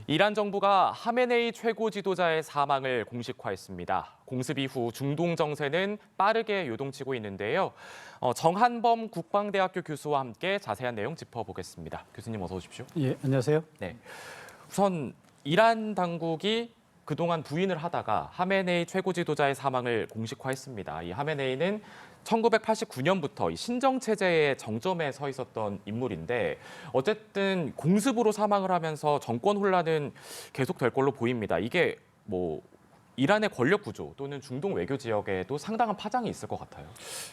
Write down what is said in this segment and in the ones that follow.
이란 정부가 하메네이 최고 지도자의 사망을 공식화했습니다. 공습 이후 중동 정세는 빠르게 요동치고 있는데요. 정한범 국방대학교 교수와 함께 자세한 내용 짚어보겠습니다. 교수님 어서 오십시오. 예, 안녕하세요. 네, 우선 이란 당국이 그동안 부인을 하다가 하메네이 최고 지도자의 사망을 공식화했습니다. 이 하메네이는 1989년부터 이 신정체제의 정점에 서 있었던 인물인데 어쨌든 공습으로 사망을 하면서 정권 혼란은 계속될 걸로 보입니다. 이게 뭐 이란의 권력 구조 또는 중동 외교 지역에도 상당한 파장이 있을 것 같아요.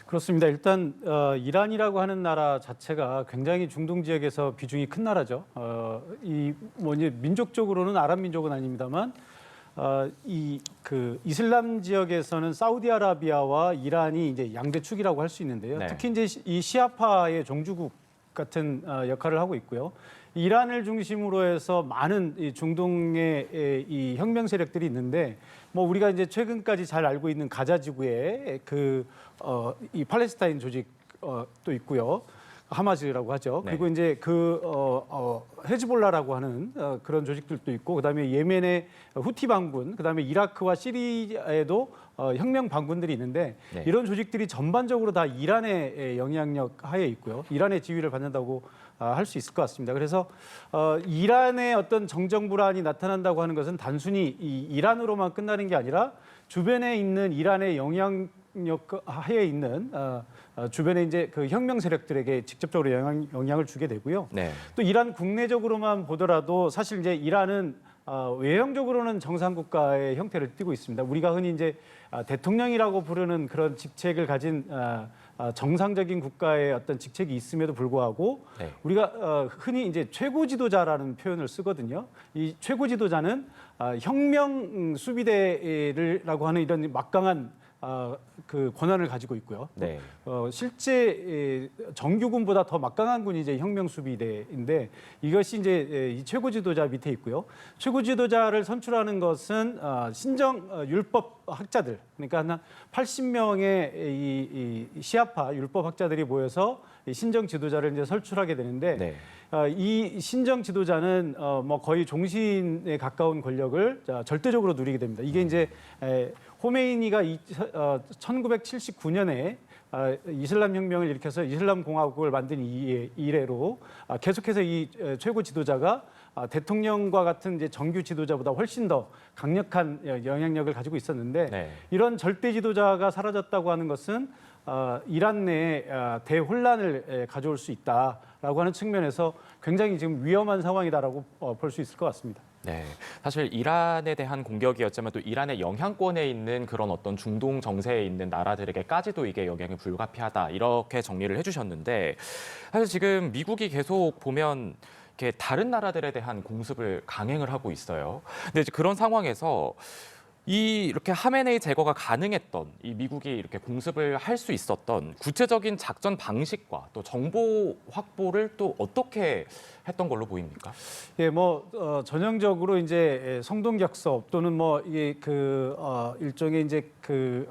그렇습니다. 일단 이란이라고 하는 나라 자체가 굉장히 중동 지역에서 비중이 큰 나라죠. 이제 민족적으로는 아랍 민족은 아닙니다만 이슬람 지역에서는 사우디아라비아와 이란이 이제 양대축이라고 할 수 있는데요. 네. 특히 이제 이 시아파의 종주국 같은 역할을 하고 있고요. 이란을 중심으로 해서 많은 이 중동의 이 혁명 세력들이 있는데, 뭐 우리가 이제 최근까지 잘 알고 있는 가자 지구에 이 팔레스타인 조직도 있고요. 하마즈라고 하죠. 네. 그리고 이제 헤즈볼라라고 하는 그런 조직들도 있고, 그다음에 예멘의 후티 반군, 그다음에 이라크와 시리아에도 혁명 반군들이 있는데, 네. 이런 조직들이 전반적으로 다 이란의 영향력 하에 있고요. 이란의 지위를 받는다고 할 수 있을 것 같습니다. 그래서 이란의 어떤 정정 불안이 나타난다고 하는 것은 단순히 이란으로만 끝나는 게 아니라 주변에 있는 이란의 영향력 하에 있는 주변에 이제 그 혁명 세력들에게 직접적으로 영향을 주게 되고요. 네. 또 이란 국내적으로만 보더라도 사실 이제 이란은 외형적으로는 정상 국가의 형태를 띠고 있습니다. 우리가 흔히 이제 대통령이라고 부르는 그런 직책을 가진 정상적인 국가의 어떤 직책이 있음에도 불구하고 네. 우리가 흔히 이제 최고 지도자라는 표현을 쓰거든요. 이 최고 지도자는 혁명 수비대라고 하는 이런 막강한 그 권한을 가지고 있고요. 네. 실제 정규군보다 더 막강한 군이 이제 혁명수비대인데, 이것이 이제 이 최고 지도자 밑에 있고요. 최고 지도자를 선출하는 것은 신정 율법 학자들, 그러니까 한 80명의 이 시아파 율법 학자들이 모여서 이 신정 지도자를 이제 선출하게 되는데, 네. 이 신정 지도자는 뭐 거의 종신에 가까운 권력을 절대적으로 누리게 됩니다. 이게 이제 호메이니가 1979년에 이슬람 혁명을 일으켜서 이슬람 공화국을 만든 이래로 계속해서 이 최고 지도자가 대통령과 같은 이제 정규 지도자보다 훨씬 더 강력한 영향력을 가지고 있었는데, 네. 이런 절대 지도자가 사라졌다고 하는 것은 이란 내에 대혼란을 가져올 수 있다라고 하는 측면에서 굉장히 지금 위험한 상황이다라고 볼 수 있을 것 같습니다. 네, 사실 이란에 대한 공격이었지만 또 이란의 영향권에 있는 그런 어떤 중동 정세에 있는 나라들에게까지도 이게 영향이 불가피하다 이렇게 정리를 해주셨는데, 사실 지금 미국이 계속 보면 이렇게 다른 나라들에 대한 공습을 강행을 하고 있어요. 근데 이제 그런 상황에서 이렇게 하메네이 제거가 가능했던 이 미국이 이렇게 공습을 할 수 있었던 구체적인 작전 방식과 또 정보 확보를 또 어떻게 했던 걸로 보입니까? 예, 뭐 전형적으로 이제 성동격섭 또는 뭐 이게 일종의 이제 그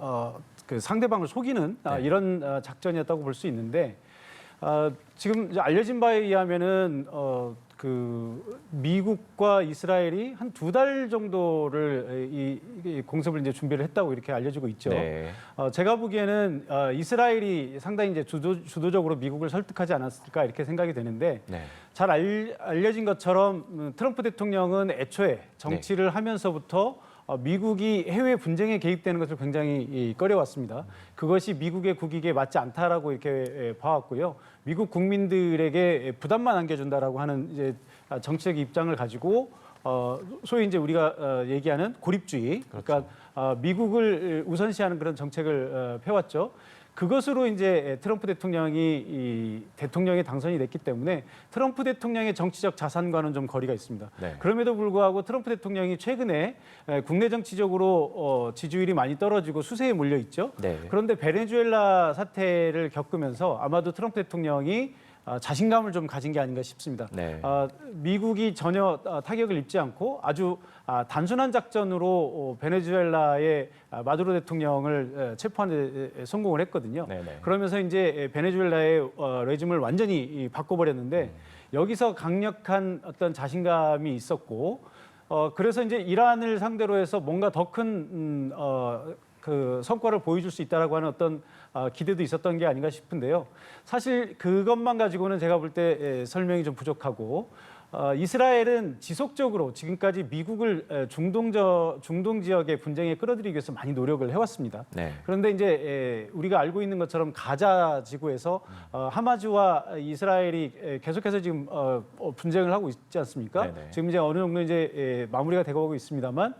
상대방을 속이는 네. 이런 작전이었다고 볼 수 있는데, 지금 이제 알려진 바에 의하면은 미국과 이스라엘이 한 2달 정도를 이 공습을 이제 준비를 했다고 이렇게 알려지고 있죠. 네. 제가 보기에는 이스라엘이 상당히 이제 주도적으로 미국을 설득하지 않았을까 이렇게 생각이 되는데, 네. 잘 알려진 것처럼 트럼프 대통령은 애초에 정치를 하면서부터 미국이 해외 분쟁에 개입되는 것을 굉장히 꺼려왔습니다. 그것이 미국의 국익에 맞지 않다라고 이렇게 봐왔고요. 미국 국민들에게 부담만 안겨준다라고 하는 이제 정치적 입장을 가지고 소위 이제 우리가 얘기하는 고립주의, 그러니까 미국을 우선시하는 그런 정책을 펴왔죠. 그것으로 이제 트럼프 대통령이 대통령에 당선이 됐기 때문에 트럼프 대통령의 정치적 자산과는 좀 거리가 있습니다. 네. 그럼에도 불구하고 트럼프 대통령이 최근에 국내 정치적으로 지지율이 많이 떨어지고 수세에 몰려 있죠. 네. 그런데 베네수엘라 사태를 겪으면서 아마도 트럼프 대통령이 자신감을 좀 가진 게 아닌가 싶습니다. 네. 미국이 전혀 타격을 입지 않고 아주 단순한 작전으로 베네수엘라의 마두로 대통령을 체포하는 데 성공을 했거든요. 네네. 그러면서 이제 베네수엘라의 레짐을 완전히 바꿔버렸는데, 여기서 강력한 어떤 자신감이 있었고, 그래서 이제 이란을 상대로 해서 뭔가 더 큰 그 성과를 보여줄 수 있다라고 하는 어떤 기대도 있었던 게 아닌가 싶은데요. 사실 그것만 가지고는 제가 볼 때 설명이 좀 부족하고 이스라엘은 지속적으로 지금까지 미국을 중동 지역의 분쟁에 끌어들이기 위해서 많이 노력을 해왔습니다. 네. 그런데 이제 우리가 알고 있는 것처럼 가자 지구에서 하마즈와 이스라엘이 계속해서 지금 분쟁을 하고 있지 않습니까? 네네. 지금 이제 어느 정도 이제 마무리가 되고 있습니다만.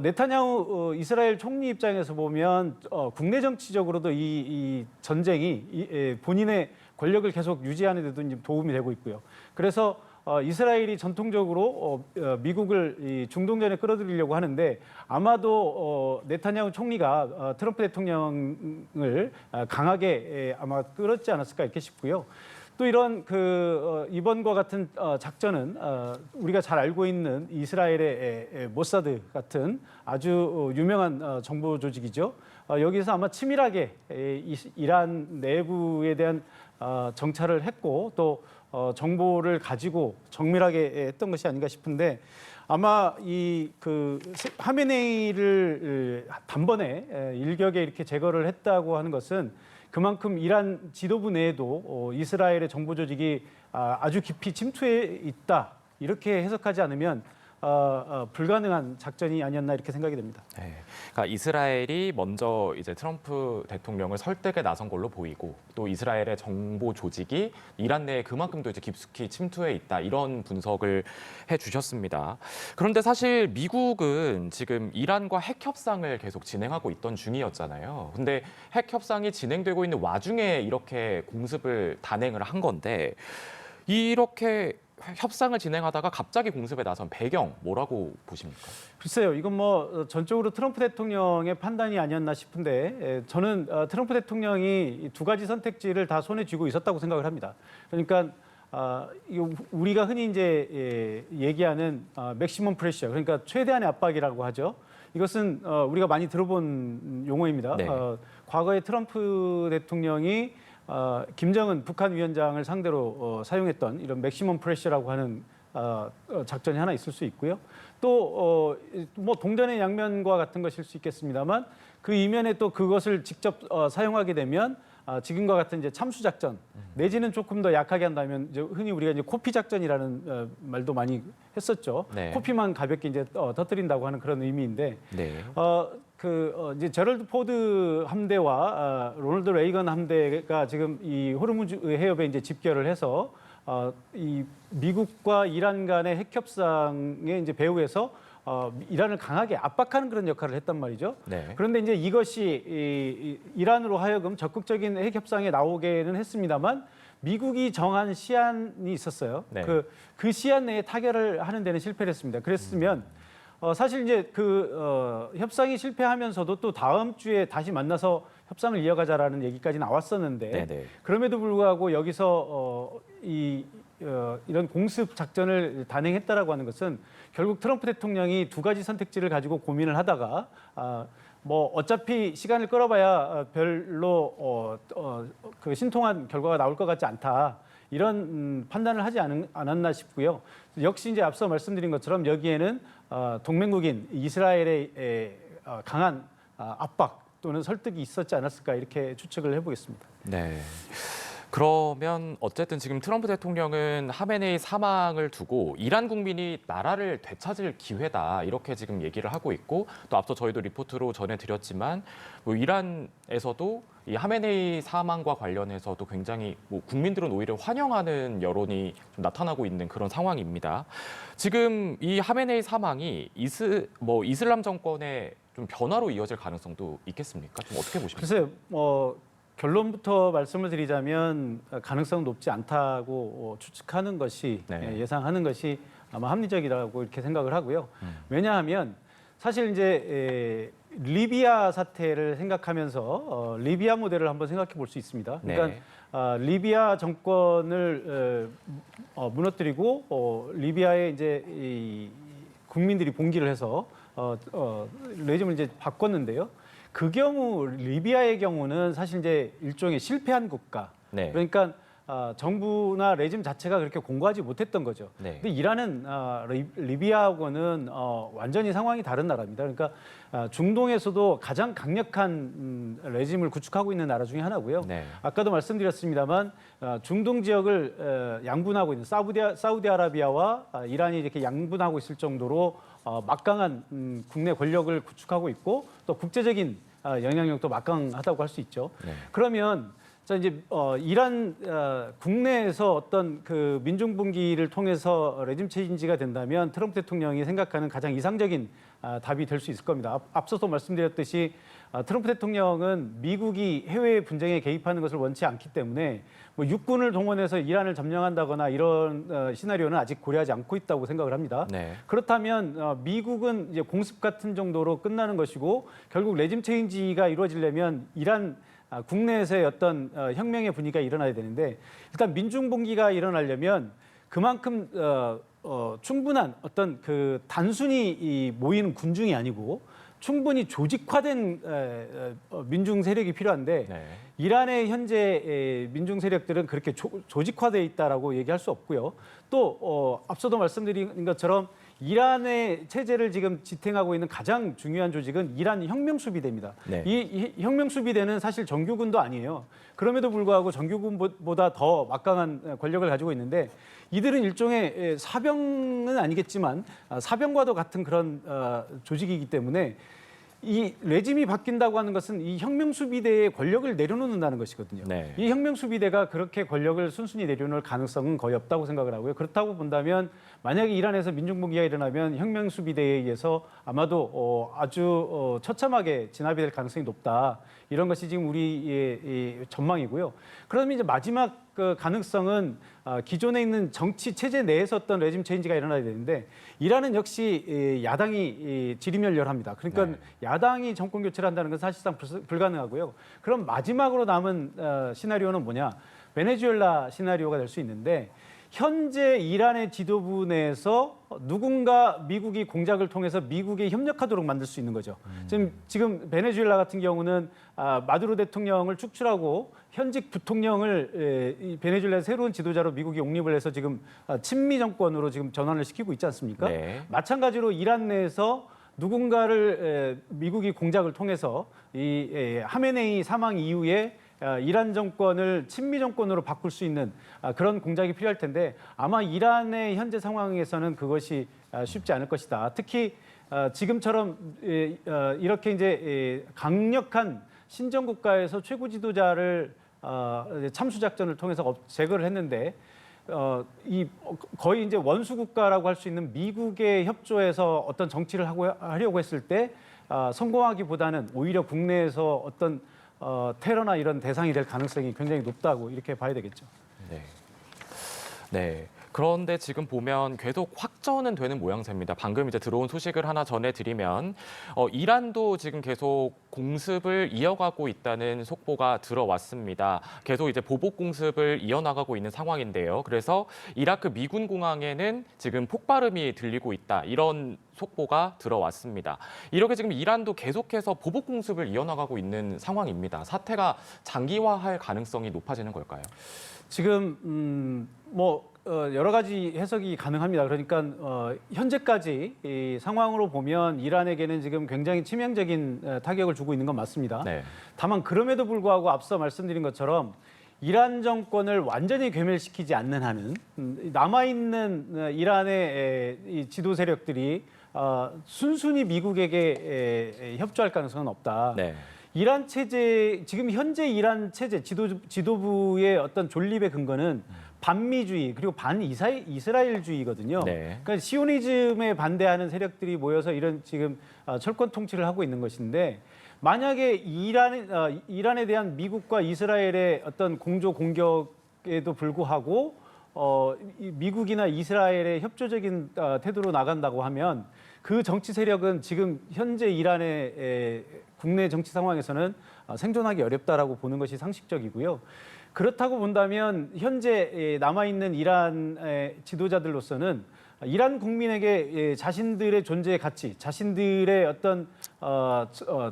네타냐후 이스라엘 총리 입장에서 보면 국내 정치적으로도 이 전쟁이 본인의 권력을 계속 유지하는 데도 이제 도움이 되고 있고요. 그래서 이스라엘이 전통적으로 미국을 이 중동전에 끌어들이려고 하는데 아마도 네타냐후 총리가 트럼프 대통령을 강하게 아마 끌었지 않았을까 이렇게 싶고요. 또 이런 이번과 같은 작전은 우리가 잘 알고 있는 이스라엘의 모사드 같은 아주 유명한 정보 조직이죠. 여기서 아마 치밀하게 이란 내부에 대한 정찰을 했고 또 정보를 가지고 정밀하게 했던 것이 아닌가 싶은데 아마 하메네이를 단번에 일격에 이렇게 제거를 했다고 하는 것은 그만큼 이란 지도부 내에도 이스라엘의 정보 조직이 아주 깊이 침투해 있다 이렇게 해석하지 않으면 불가능한 작전이 아니었나 이렇게 생각이 됩니다. 네. 그러니까 이스라엘이 먼저 이제 트럼프 대통령을 설득에 나선 걸로 보이고 또 이스라엘의 정보 조직이 이란 내에 그만큼도 이제 깊숙이 침투해 있다 이런 분석을 해주셨습니다. 그런데 사실 미국은 지금 이란과 핵 협상을 계속 진행하고 있던 중이었잖아요. 근데 핵 협상이 진행되고 있는 와중에 이렇게 공습을 단행을 한 건데 이렇게 협상을 진행하다가 갑자기 공습에 나선 배경 뭐라고 보십니까? 글쎄요, 이건 뭐 전적으로 트럼프 대통령의 판단이 아니었나 싶은데 저는 트럼프 대통령이 두 가지 선택지를 다 손에 쥐고 있었다고 생각을 합니다. 그러니까 우리가 흔히 이제 얘기하는 맥시멈 프레셔, 그러니까 최대한의 압박이라고 하죠. 이것은 우리가 많이 들어본 용어입니다. 네. 과거에 트럼프 대통령이 김정은 북한 위원장을 상대로 사용했던 이런 맥시멈 프레셔라고 하는 작전이 하나 있을 수 있고요. 또 뭐 동전의 양면과 같은 것일 수 있겠습니다만 그 이면에 또 그것을 직접 사용하게 되면 지금과 같은 이제 참수 작전 내지는 조금 더 약하게 한다면 이제 흔히 우리가 이제 코피 작전이라는 말도 많이 했었죠. 네. 코피만 가볍게 이제 터뜨린다고 하는 그런 의미인데. 네. 이제 제럴드 포드 함대와 로널드 레이건 함대가 지금 이 호르무즈 해협에 이제 집결을 해서 이 미국과 이란 간의 핵 협상에 이제 배후에서 이란을 강하게 압박하는 그런 역할을 했단 말이죠. 네. 그런데 이제 이것이 이란으로 하여금 적극적인 핵 협상에 나오게는 했습니다만 미국이 정한 시한이 있었어요. 네. 그 시한 내에 타결을 하는 데는 실패를 했습니다. 그랬으면 사실 이제 협상이 실패하면서도 또 다음 주에 다시 만나서 협상을 이어가자라는 얘기까지 나왔었는데 네네. 그럼에도 불구하고 여기서 이런 공습 작전을 단행했다라고 하는 것은 결국 트럼프 대통령이 두 가지 선택지를 가지고 고민을 하다가 뭐 어차피 시간을 끌어봐야 별로 그 신통한 결과가 나올 것 같지 않다. 이런 판단을 하지 않았나 싶고요. 역시 이제 앞서 말씀드린 것처럼 여기에는 동맹국인 이스라엘의 강한 압박 또는 설득이 있었지 않았을까 이렇게 추측을 해보겠습니다. 네. 그러면 어쨌든 지금 트럼프 대통령은 하메네이 사망을 두고 이란 국민이 나라를 되찾을 기회다 이렇게 지금 얘기를 하고 있고 또 앞서 저희도 리포트로 전해드렸지만 뭐 이란에서도 이 하메네이 사망과 관련해서도 굉장히 뭐 국민들은 오히려 환영하는 여론이 좀 나타나고 있는 그런 상황입니다. 지금 이 하메네이 사망이 이슬람 정권의 좀 변화로 이어질 가능성도 있겠습니까? 좀 어떻게 보십니까? 글쎄요, 결론부터 말씀을 드리자면 가능성은 높지 않다고 추측하는 것이 네. 예상하는 것이 아마 합리적이라고 이렇게 생각을 하고요. 왜냐하면 사실 이제 리비아 사태를 생각하면서 리비아 모델을 한번 생각해 볼 수 있습니다. 그러니까 리비아 정권을 무너뜨리고 리비아의 이제 이 국민들이 봉기를 해서 레짐을 이제 바꿨는데요. 그 경우 리비아의 경우는 사실 이제 일종의 실패한 국가. 네. 그러니까 정부나 레짐 자체가 그렇게 공고하지 못했던 거죠. 네. 근데 이란은 리비아하고는 완전히 상황이 다른 나라입니다. 그러니까 중동에서도 가장 강력한 레짐을 구축하고 있는 나라 중에 하나고요. 네. 아까도 말씀드렸습니다만 중동 지역을 양분하고 있는 사우디아라비아와 이란이 이렇게 양분하고 있을 정도로 막강한 국내 권력을 구축하고 있고 또 국제적인 영향력도 막강하다고 할 수 있죠. 네. 그러면 자 이제 이란 국내에서 어떤 그 민중 분기를 통해서 레짐 체인지가 된다면 트럼프 대통령이 생각하는 가장 이상적인 답이 될 수 있을 겁니다. 앞서서 말씀드렸듯이 트럼프 대통령은 미국이 해외 분쟁에 개입하는 것을 원치 않기 때문에 뭐 육군을 동원해서 이란을 점령한다거나 이런 시나리오는 아직 고려하지 않고 있다고 생각을 합니다. 네. 그렇다면 미국은 이제 공습 같은 정도로 끝나는 것이고 결국 레짐 체인지가 이루어지려면 이란 국내에서의 어떤 혁명의 분위기가 일어나야 되는데 일단 민중분기가 일어나려면 그만큼 충분한 어떤 그 단순히 모이는 군중이 아니고 충분히 조직화된 민중 세력이 필요한데 네. 이란의 현재 민중 세력들은 그렇게 조직화되어 있다라고 얘기할 수 없고요. 또 앞서도 말씀드린 것처럼 이란의 체제를 지금 지탱하고 있는 가장 중요한 조직은 이란 혁명수비대입니다. 네. 이 혁명수비대는 사실 정규군도 아니에요. 그럼에도 불구하고 정규군보다 더 막강한 권력을 가지고 있는데 이들은 일종의 사병은 아니겠지만 사병과도 같은 그런 조직이기 때문에 이 레짐이 바뀐다고 하는 것은 이 혁명수비대의 권력을 내려놓는다는 것이거든요. 네. 이 혁명수비대가 그렇게 권력을 순순히 내려놓을 가능성은 거의 없다고 생각을 하고요. 그렇다고 본다면 만약에 이란에서 민중분기가 일어나면 혁명수비대에 의해서 아마도 아주 처참하게 진압이 될 가능성이 높다. 이런 것이 지금 우리의 전망이고요. 그러면 이제 마지막 그 가능성은 기존에 있는 정치 체제 내에서 어떤 레짐 체인지가 일어나야 되는데 이란은 역시 야당이 지리멸렬합니다. 그러니까 네. 야당이 정권 교체를 한다는 건 사실상 불가능하고요. 그럼 마지막으로 남은 시나리오는 뭐냐? 베네수엘라 시나리오가 될 수 있는데 현재 이란의 지도부 내에서 누군가 미국이 공작을 통해서 미국에 협력하도록 만들 수 있는 거죠. 지금 베네수엘라 같은 경우는 마두로 대통령을 축출하고 현직 부통령을 이 베네수엘라의 새로운 지도자로 미국이 용립을 해서 지금 친미 정권으로 지금 전환을 시키고 있지 않습니까? 네. 마찬가지로 이란 내에서 누군가를 미국이 공작을 통해서 이 하메네이 사망 이후에 이란 정권을 친미 정권으로 바꿀 수 있는 그런 공작이 필요할 텐데 아마 이란의 현재 상황에서는 그것이 쉽지 않을 것이다. 특히 지금처럼 이렇게 이제 강력한 신정 국가에서 최고 지도자를 참수 작전을 통해서 제거를 했는데 거의 이제 원수 국가라고 할 수 있는 미국의 협조해서 어떤 정치를 하려고 했을 때 성공하기보다는 오히려 국내에서 어떤 테러나 이런 대상이 될 가능성이 굉장히 높다고 이렇게 봐야 되겠죠. 네. 네. 그런데 지금 보면 계속 확전은 되는 모양새입니다. 방금 이제 들어온 소식을 하나 전해드리면 이란도 지금 계속 공습을 이어가고 있다는 속보가 들어왔습니다. 계속 이제 보복 공습을 이어나가고 있는 상황인데요. 그래서 이라크 미군 공항에는 지금 폭발음이 들리고 있다. 이런 속보가 들어왔습니다. 이렇게 지금 이란도 계속해서 보복 공습을 이어나가고 있는 상황입니다. 사태가 장기화할 가능성이 높아지는 걸까요? 지금 여러 가지 해석이 가능합니다. 그러니까 현재까지 이 상황으로 보면 이란에게는 지금 굉장히 치명적인 타격을 주고 있는 건 맞습니다. 네. 다만 그럼에도 불구하고 앞서 말씀드린 것처럼 이란 정권을 완전히 괴멸시키지 않는 한은 남아있는 이란의 이 지도 세력들이 순순히 미국에게 협조할 가능성은 없다. 네. 이란 체제 지금 현재 이란 체제 지도부의 어떤 존립의 근거는 반미주의 그리고 반이스라엘주의거든요. 네. 그러니까 시오니즘에 반대하는 세력들이 모여서 이런 지금 철권 통치를 하고 있는 것인데 만약에 이란에 대한 미국과 이스라엘의 어떤 공조 공격에도 불구하고 미국이나 이스라엘의 협조적인 태도로 나간다고 하면 그 정치 세력은 지금 현재 이란의 국내 정치 상황에서는 생존하기 어렵다라고 보는 것이 상식적이고요. 그렇다고 본다면 현재 남아있는 이란의 지도자들로서는 이란 국민에게 자신들의 존재의 가치, 자신들의 어떤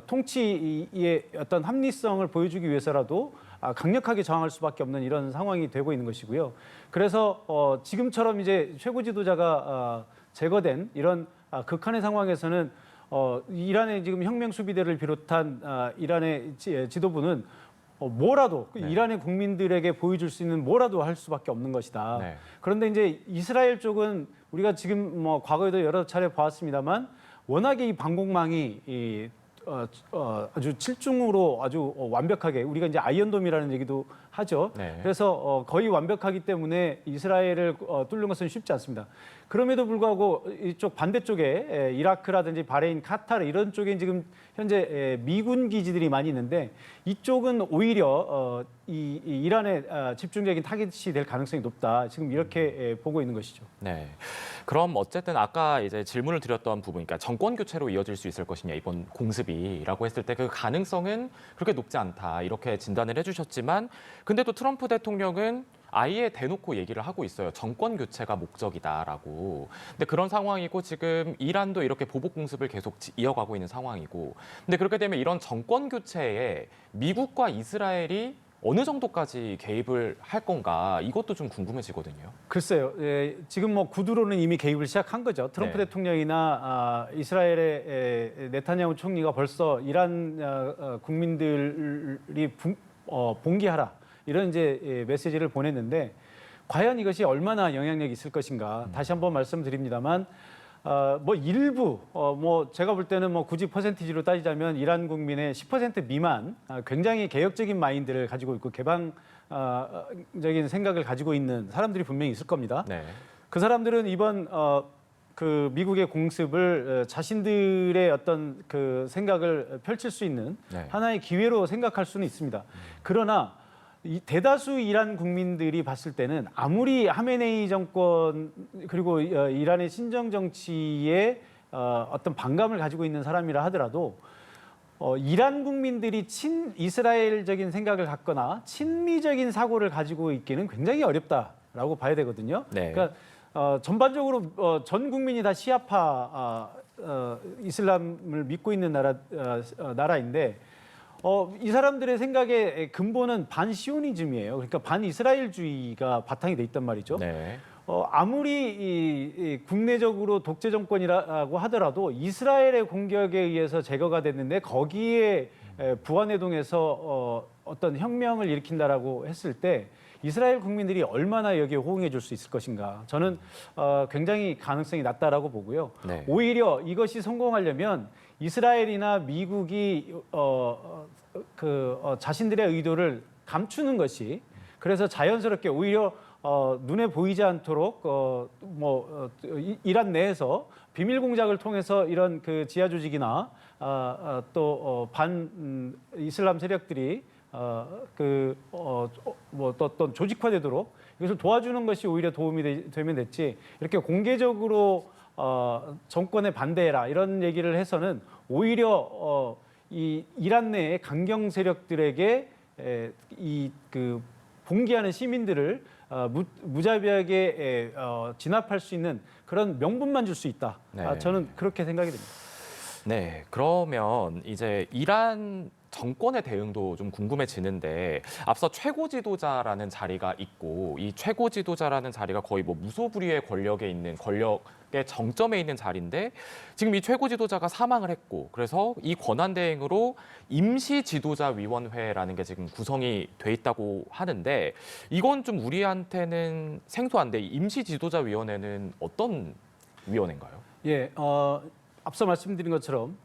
통치의 어떤 합리성을 보여주기 위해서라도 강력하게 저항할 수밖에 없는 이런 상황이 되고 있는 것이고요. 그래서 지금처럼 이제 최고 지도자가 제거된 이런 극한의 상황에서는 이란의 지금 혁명 수비대를 비롯한 이란의 지도부는 뭐라도 네. 이란의 국민들에게 보여줄 수 있는 뭐라도 할 수밖에 없는 것이다. 네. 그런데 이제 이스라엘 쪽은 우리가 지금 뭐 과거에도 여러 차례 보았습니다만 워낙에 이 방공망이 아주 칠중으로 아주 완벽하게 우리가 이제 아이언돔이라는 얘기도 하죠. 네. 그래서 거의 완벽하기 때문에 이스라엘을 뚫는 것은 쉽지 않습니다. 그럼에도 불구하고 이쪽 반대쪽에 이라크라든지 바레인, 카타르 이런 쪽에 지금 현재 미군 기지들이 많이 있는데 이쪽은 오히려 이 이란의 집중적인 타깃이 될 가능성이 높다. 지금 이렇게 보고 있는 것이죠. 네. 그럼 어쨌든 아까 이제 질문을 드렸던 부분, 그러니까 정권 교체로 이어질 수 있을 것이냐 이번 공습이라고 했을 때 그 가능성은 그렇게 높지 않다 이렇게 진단을 해주셨지만, 근데 또 트럼프 대통령은 아예 대놓고 얘기를 하고 있어요. 정권 교체가 목적이다라고. 근데 그런 상황이고 지금 이란도 이렇게 보복 공습을 계속 이어가고 있는 상황이고. 근데 그렇게 되면 이런 정권 교체에 미국과 이스라엘이 어느 정도까지 개입을 할 건가 이것도 좀 궁금해지거든요. 글쎄요. 지금 뭐 구두로는 이미 개입을 시작한 거죠. 트럼프 네. 대통령이나 이스라엘의 네타냐후 총리가 벌써 이란 국민들이 봉기하라 이런 이제 메시지를 보냈는데 과연 이것이 얼마나 영향력이 있을 것인가 다시 한번 말씀드립니다만 뭐 일부 뭐 제가 볼 때는 뭐 굳이 퍼센티지로 따지자면 이란 국민의 10% 미만 굉장히 개혁적인 마인드를 가지고 있고 개방적인 생각을 가지고 있는 사람들이 분명히 있을 겁니다. 네. 그 사람들은 이번 그 미국의 공습을 자신들의 어떤 그 생각을 펼칠 수 있는 네. 하나의 기회로 생각할 수는 있습니다. 그러나 이 대다수 이란 국민들이 봤을 때는 아무리 하메네이 정권 그리고 이란의 신정 정치에 어떤 반감을 가지고 있는 사람이라 하더라도 이란 국민들이 친 이스라엘적인 생각을 갖거나 친미적인 사고를 가지고 있기는 굉장히 어렵다라고 봐야 되거든요. 네. 그러니까 전반적으로 전 국민이 다 시아파 이슬람을 믿고 있는 나라인데 이 사람들의 생각의 근본은 반시오니즘이에요. 그러니까 반이스라엘주의가 바탕이 돼 있단 말이죠. 네. 아무리 이 국내적으로 독재 정권이라고 하더라도 이스라엘의 공격에 의해서 제거가 됐는데 거기에 부안해동에서 어떤 혁명을 일으킨다라고 했을 때 이스라엘 국민들이 얼마나 여기에 호응해 줄 수 있을 것인가. 저는 굉장히 가능성이 낮다라고 보고요. 네. 오히려 이것이 성공하려면 이스라엘이나 미국이 자신들의 의도를 감추는 것이 그래서 자연스럽게 오히려 눈에 보이지 않도록 이란 내에서 비밀 공작을 통해서 이런 그 지하 조직이나 또 반 이슬람 세력들이 어떤 조직화되도록 이것을 도와주는 것이 오히려 도움이 되면 됐지 이렇게 공개적으로 정권에 반대해라 이런 얘기를 해서는 오히려 이 이란 내의 강경 세력들에게 이 그 봉기하는 시민들을 무자비하게 진압할 수 있는 그런 명분만 줄 수 있다. 네. 저는 그렇게 생각이 됩니다. 네, 그러면 이제 이란 정권의 대응도 좀 궁금해지는데 앞서 최고 지도자라는 자리가 있고 이 최고 지도자라는 자리가 거의 뭐 무소불위의 권력에 있는 권력의 정점에 있는 자리인데 지금 이 최고 지도자가 사망을 했고 그래서 이 권한 대행으로 임시 지도자 위원회라는 게 지금 구성이 돼 있다고 하는데 이건 좀 우리한테는 생소한데 임시 지도자 위원회는 어떤 위원회인가요? 예, 앞서 말씀드린 것처럼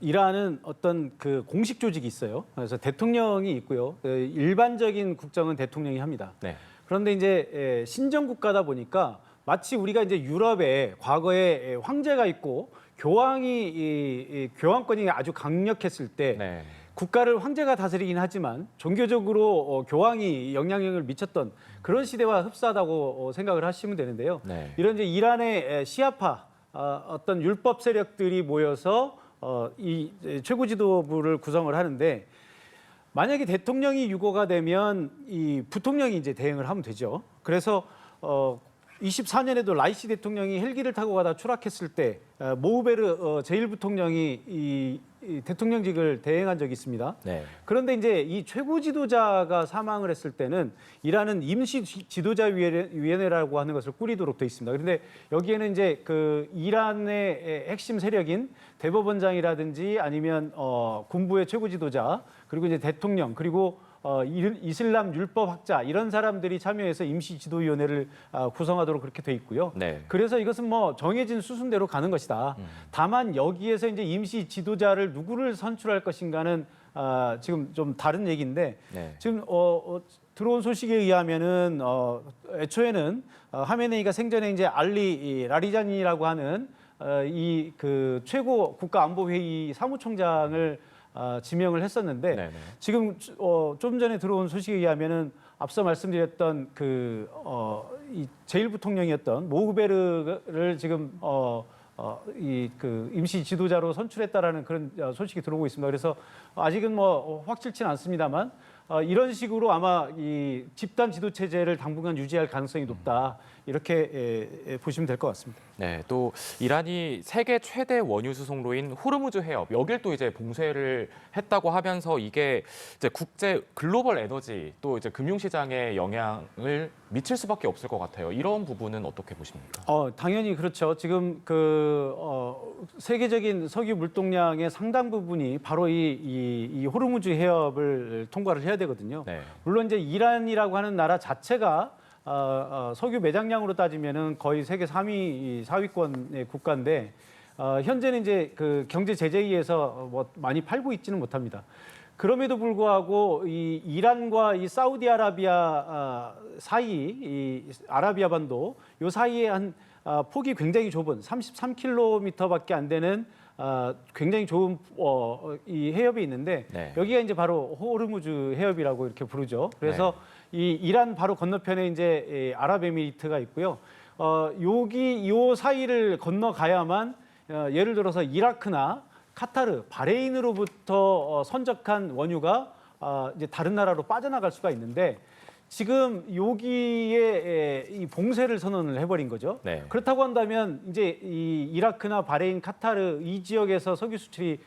이란은 어떤 그 공식 조직이 있어요. 그래서 대통령이 있고요. 일반적인 국정은 대통령이 합니다. 네. 그런데 이제 신정 국가다 보니까 마치 우리가 이제 유럽에 과거에 황제가 있고 교황이 이 교황권이 아주 강력했을 때 네. 국가를 황제가 다스리긴 하지만 종교적으로 교황이 영향력을 미쳤던 그런 시대와 흡사하다고 생각을 하시면 되는데요. 네. 이런 이제 이란의 시아파 어떤 율법 세력들이 모여서 이 최고 지도부를 구성을 하는데 만약에 대통령이 유고가 되면 이 부통령이 이제 대행을 하면 되죠. 그래서 24년에도 라이시 대통령이 헬기를 타고 가다 추락했을 때 모우베르 제1부통령이 이 대통령직을 대행한 적이 있습니다. 네. 그런데 이제 이 최고 지도자가 사망을 했을 때는 이라는 임시 지도자위원회라고 하는 것을 꾸리도록 돼 있습니다. 그런데 여기에는 이제 그 이란의 핵심 세력인 대법원장이라든지 아니면 군부의 최고 지도자 그리고 이제 대통령 그리고 이슬람 율법학자 이런 사람들이 참여해서 임시 지도위원회를 구성하도록 그렇게 돼 있고요. 네. 그래서 이것은 뭐 정해진 수순대로 가는 것이다. 다만 여기에서 이제 임시 지도자를 누구를 선출할 것인가는 지금 좀 다른 얘기인데 네. 지금 들어온 소식에 의하면은 애초에는 하메네이가 생전에 이제 알리 라리자니라고 하는 이 그 최고 국가안보회의 사무총장을 지명을 했었는데 네네. 지금 좀 전에 들어온 소식에 의하면은 앞서 말씀드렸던 이 제1부통령이었던 모우베르를 지금 이 그 임시 지도자로 선출했다라는 그런 소식이 들어오고 있습니다. 그래서 아직은 뭐 확실치는 않습니다만 이런 식으로 아마 이 집단 지도 체제를 당분간 유지할 가능성이 높다 이렇게 보시면 될 것 같습니다. 네, 또 이란이 세계 최대 원유 수송로인 호르무즈 해협 여길 또 이제 봉쇄를 했다고 하면서 이게 이제 국제 글로벌 에너지 또 이제 금융 시장에 영향을 미칠 수밖에 없을 것 같아요. 이런 부분은 어떻게 보십니까? 당연히 그렇죠. 지금 세계적인 석유 물동량의 상당 부분이 바로 이 호르무즈 해협을 통과를 해야 되거든요. 네. 물론 이제 이란이라고 하는 나라 자체가 석유 매장량으로 따지면은 거의 세계 4위권의 국가인데 현재는 이제 그 경제 제재에 의해서 뭐 많이 팔고 있지는 못합니다. 그럼에도 불구하고 이 이란과 이 사우디아라비아 사이, 이 아라비아 반도 요 사이에 한 폭이 굉장히 좁은 33km밖에 안 되는 굉장히 좋은 이 해협이 있는데 네. 여기가 이제 바로 호르무즈 해협이라고 이렇게 부르죠. 그래서 이 이란 바로 건너편에 이제 아랍에미리트가 있고요. 여기 요 사이를 건너가야만 예를 들어서 이라크나 카타르, 바레인으로부터 선적한 원유가 이제 다른 나라로 빠져나갈 수가 있는데 지금 여기에 이 봉쇄를 선언을 해버린 거죠. 네. 그렇다고 한다면 이제 이 이라크나 바레인, 카타르 이 지역에서 석유 수출이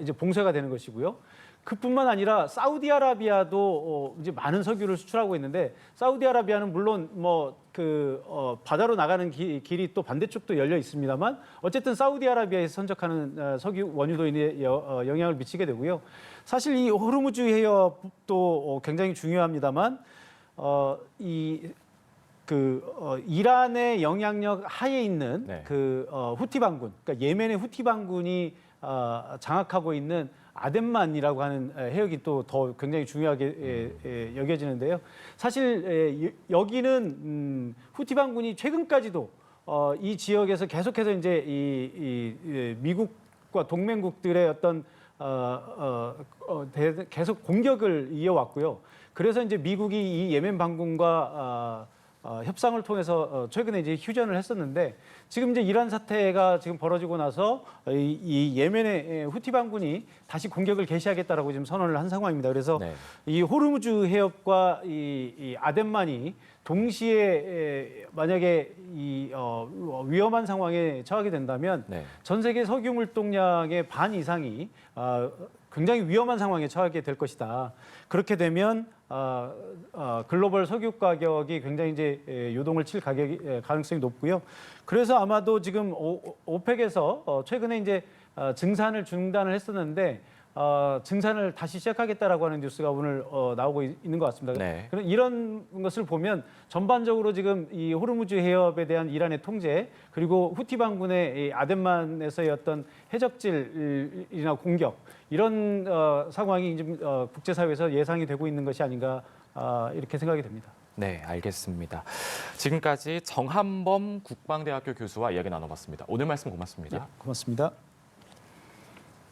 이제 봉쇄가 되는 것이고요. 그뿐만 아니라 사우디아라비아도 이제 많은 석유를 수출하고 있는데 사우디아라비아는 물론 뭐 바다로 나가는 길이 또 반대쪽도 열려 있습니다만 어쨌든 사우디아라비아에서 선적하는 석유 원유도 영향을 미치게 되고요. 사실 이 호르무즈 해협도 굉장히 중요합니다만 이란의 영향력 하에 있는 네. 후티 반군, 그러니까 예멘의 후티 반군이 장악하고 있는 아덴만이라고 하는 해역이 또 더 굉장히 중요하게 여겨지는데요. 사실 여기는 후티 반군이 최근까지도 이 지역에서 계속해서 이제 이 미국과 동맹국들의 어떤 계속 공격을 이어왔고요. 그래서 이제 미국이 이 예멘 반군과 협상을 통해서 최근에 이제 휴전을 했었는데 지금 이제 이란 사태가 지금 벌어지고 나서 이 예멘의 후티 반군이 다시 공격을 개시하겠다라고 지금 선언을 한 상황입니다. 그래서 네. 이 호르무즈 해협과 이 아덴만이 동시에 만약에 이 위험한 상황에 처하게 된다면 네. 전 세계 석유 물동량의 반 이상이 굉장히 위험한 상황에 처하게 될 것이다. 그렇게 되면 글로벌 석유 가격이 굉장히 이제 요동을 칠 가능성이 높고요. 그래서 아마도 지금 오펙에서 최근에 이제 증산을 중단을 했었는데 증산을 다시 시작하겠다라고 하는 뉴스가 오늘 나오고 있는 것 같습니다. 네. 이런 것을 보면 전반적으로 지금 이 호르무즈 해협에 대한 이란의 통제 그리고 후티 반군의 이 아덴만에서의 어떤 해적질이나 공격 이런 상황이 지금 국제사회에서 예상이 되고 있는 것이 아닌가 이렇게 생각이 됩니다. 네, 알겠습니다. 지금까지 정한범 국방대학교 교수와 이야기 나눠봤습니다. 오늘 말씀 고맙습니다. 네, 고맙습니다.